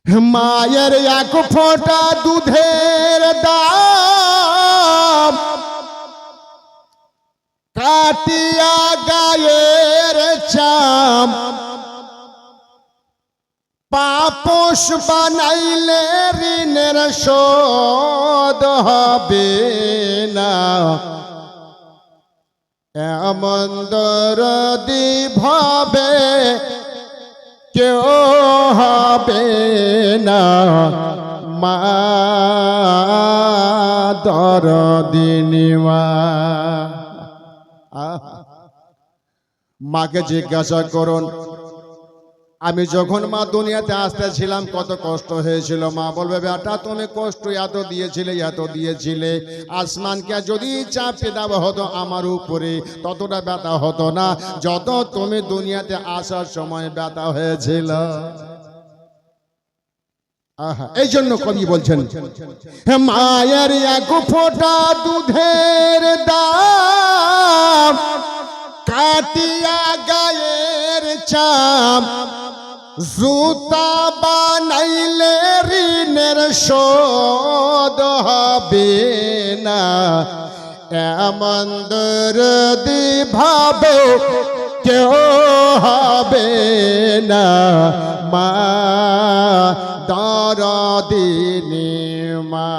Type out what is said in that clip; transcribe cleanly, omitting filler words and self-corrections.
মায়ের এক ফোঁটা দুধের দাম কাটিয়া গায়ের চাম পাপোশ বানাইলে ঋণের শোধ হবে না। এমন দরদি ভাবে কেউ হবে না। মা দরদিনী মা। মাকে জিজ্ঞাসা করুন, আমি যখন মা দুনিয়াতে আসতেছিলাম কত কষ্ট হয়েছিল। মা বলবে, বেটা তুমি কষ্ট এত দিয়েছিলে, আসমানকে যদি চাপে দেওয়া হতো আমার উপরে ততটা ব্যথা হতো না যত তুমি দুনিয়াতে আসার সময় ব্যথা হয়েছিল। এই জন্য কবি বলছেন, মায়ের এক ফোঁটা দুধের দাম কাটিয়া গায়ের চাম জুতা বানাইলে ঋণের শোধ হবে না। এমন দরদি ভাবে কেউ হবে না। মা দরদিনী মা।